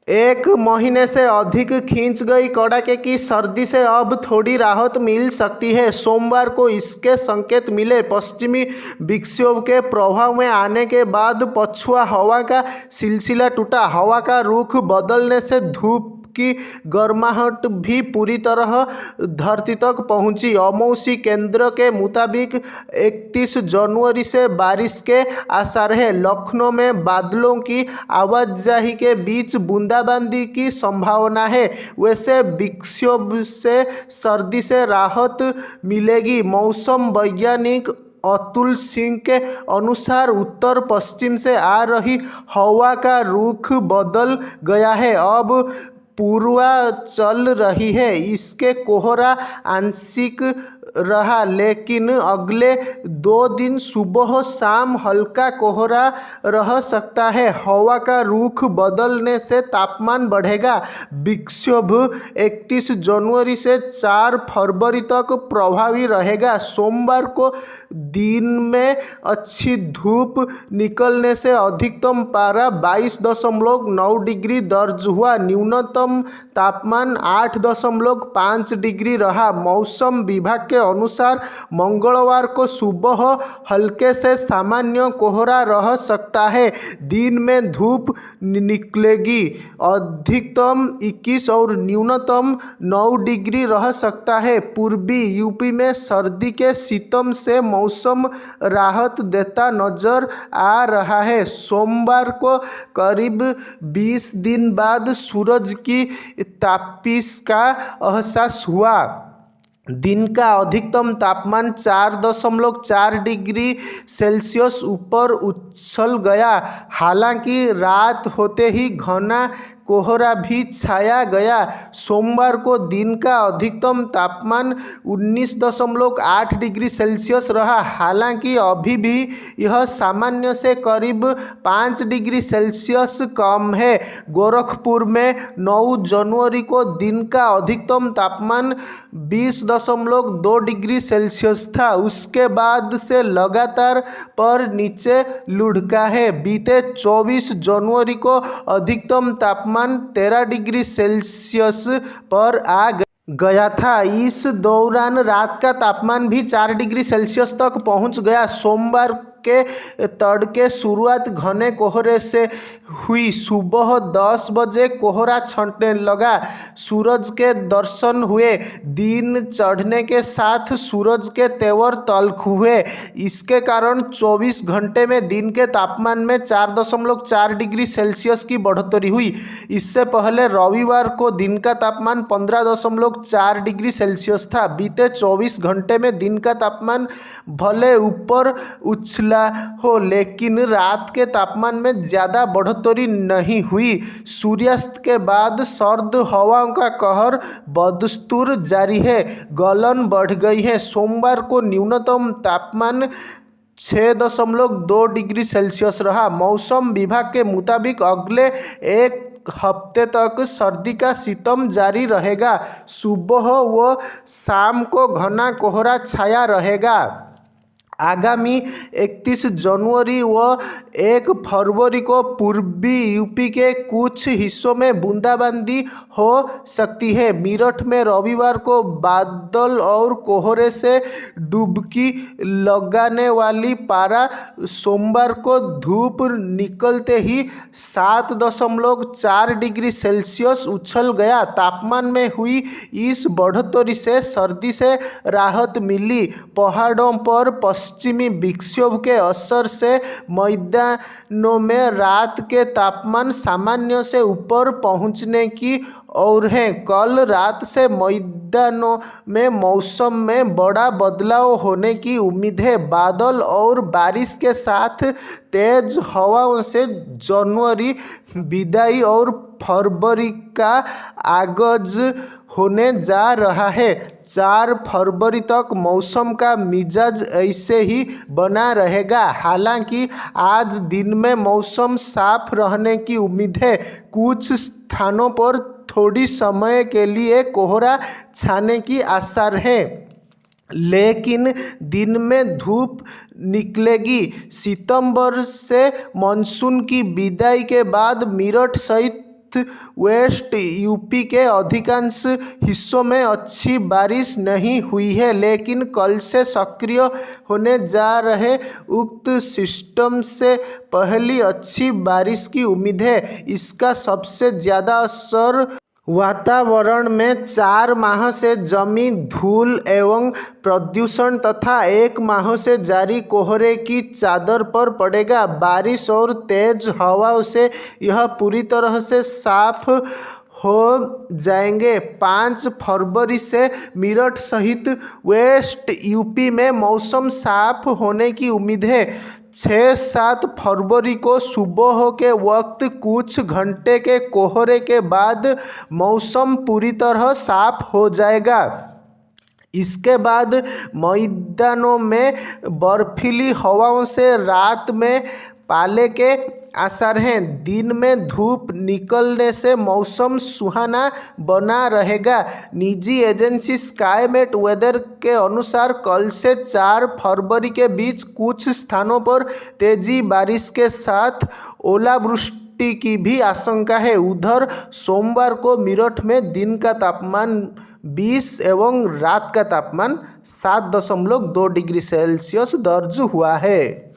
एक महीने से अधिक खींच गई कड़ाके की सर्दी से अब थोड़ी राहत मिल सकती है। सोमवार को इसके संकेत मिले। पश्चिमी विक्षोभ के प्रभाव में आने के बाद पछुआ हवा का सिलसिला टूटा। हवा का रुख बदलने से धूप की गर्माहट भी पूरी तरह धरती तक पहुंची। अमौसी केंद्र के मुताबिक 31 जनवरी से बारिश के आसार है। लखनऊ में बादलों की आवाजाही के बीच बूंदाबांदी की संभावना है। वैसे विक्षोभ से सर्दी से राहत मिलेगी। मौसम वैज्ञानिक अतुल सिंह के अनुसार उत्तर पश्चिम से आ रही हवा का रुख बदल गया है, अब पूर्वा चल रही है। इसके कोहरा आंशिक रहा, लेकिन अगले 2 दिन सुबह शाम हल्का कोहरा रह सकता है। हवा का रुख बदलने से तापमान बढ़ेगा। विक्षोभ 31 जनवरी से 4 फरवरी तक प्रभावी रहेगा। सोमवार को दिन में अच्छी धूप निकलने से अधिकतम पारा 22.9 डिग्री दर्ज हुआ। न्यूनतम तापमान 8.5 डिग्री रहा। मौसम विभाग के अनुसार मंगलवार को सुबह हल्के से सामान्य कोहरा रह सकता है। दिन में धूप निकलेगी। अधिकतम 21 और न्यूनतम 9 डिग्री रह सकता है। पूर्वी यूपी में सर्दी के सितम से मौसम राहत देता नजर आ रहा है। सोमवार को करीब 20 दिन बाद सूरज की तापिश का एहसास हुआ। दिन का अधिकतम तापमान 4.4 डिग्री सेल्सियस ऊपर उछल गया। हालांकि रात होते ही घना कोहरा भी छाया गया। सोमवार को दिन का अधिकतम तापमान 19.8 डिग्री सेल्सियस रहा। हालांकि अभी भी यह सामान्य से करीब 5 डिग्री सेल्सियस कम है। गोरखपुर में 9 जनवरी को दिन का अधिकतम तापमान 20.2 डिग्री सेल्सियस था। उसके बाद से लगातार पर नीचे लुढ़का है। बीते 24 जनवरी को अधिकतम तापमान 13 डिग्री सेल्सियस पर आ गया था। इस दौरान रात का तापमान भी 4 डिग्री सेल्सियस तक पहुंच गया। सोमवार के तड़के शुरुआत घने कोहरे से हुई। सुबह 10 बजे कोहरा छंटने लगा। सूरज के दर्शन हुए। दिन चढ़ने के साथ सूरज के तेवर तल्ख हुए। इसके कारण 24 घंटे में दिन के तापमान में 4.4 डिग्री सेल्सियस की बढ़ोतरी हुई। इससे पहले रविवार को दिन का तापमान 15.4 डिग्री सेल्सियस था। बीते 24 घंटे में दिन का तापमान भले ऊपर उछला हो, लेकिन रात के तापमान में ज़्यादा बढ़ोतरी नहीं हुई। सूर्यास्त के बाद सर्द हवाओं का कहर बदस्तूर जारी है। गलन बढ़ गई है। सोमवार को न्यूनतम तापमान 6.2 डिग्री सेल्सियस रहा। मौसम विभाग के मुताबिक अगले एक हफ्ते तक सर्दी का सितम जारी रहेगा। सुबह व शाम को घना कोहरा छाया रहेगा। आगामी 31 जनवरी व 1 फरवरी को पूर्वी यूपी के कुछ हिस्सों में बूंदाबांदी हो सकती है। मेरठ में रविवार को बादल और कोहरे से डुबकी लगाने वाली पारा सोमवार को धूप निकलते ही 7.4 डिग्री सेल्सियस उछल गया। तापमान में हुई इस बढ़ोतरी से सर्दी से राहत मिली। पहाड़ों पर पश्चिमी विक्षोभ के असर से मैदानों में रात के तापमान सामान्य से ऊपर पहुंचने की और है। कल रात से मैदानों में मौसम में बड़ा बदलाव होने की उम्मीद है। बादल और बारिश के साथ तेज हवाओं से जनवरी विदाई और फरवरी का आगाज होने जा रहा है। 4 फरवरी तक मौसम का मिजाज ऐसे ही बना रहेगा। हालांकि आज दिन में मौसम साफ रहने की उम्मीद है। कुछ स्थानों पर थोड़ी समय के लिए कोहरा छाने की आसार है, लेकिन दिन में धूप निकलेगी। सितंबर से मानसून की विदाई के बाद मेरठ सहित वेस्ट यूपी के अधिकांश हिस्सों में अच्छी बारिश नहीं हुई है, लेकिन कल से सक्रिय होने जा रहे उक्त सिस्टम से पहली अच्छी बारिश की उम्मीद है। इसका सबसे ज़्यादा असर वातावरण में 4 माह से जमी धूल एवं प्रदूषण तथा 1 माह से जारी कोहरे की चादर पर पड़ेगा। बारिश और तेज हवाओं से यह पूरी तरह से साफ हो जाएंगे। 5 फरवरी से मेरठ सहित वेस्ट यूपी में मौसम साफ होने की उम्मीद है। 6-7 फरवरी को सुबह के वक्त कुछ घंटे के कोहरे के बाद मौसम पूरी तरह साफ हो जाएगा। इसके बाद मैदानों में बर्फीली हवाओं से रात में पाले के आसार हैं। दिन में धूप निकलने से मौसम सुहाना बना रहेगा। निजी एजेंसी स्काईमेट वेदर के अनुसार कल से 4 फरवरी के बीच कुछ स्थानों पर तेजी बारिश के साथ ओलावृष्टि की भी आशंका है। उधर सोमवार को मेरठ में दिन का तापमान 20 एवं रात का तापमान 7.2 डिग्री सेल्सियस दर्ज हुआ है।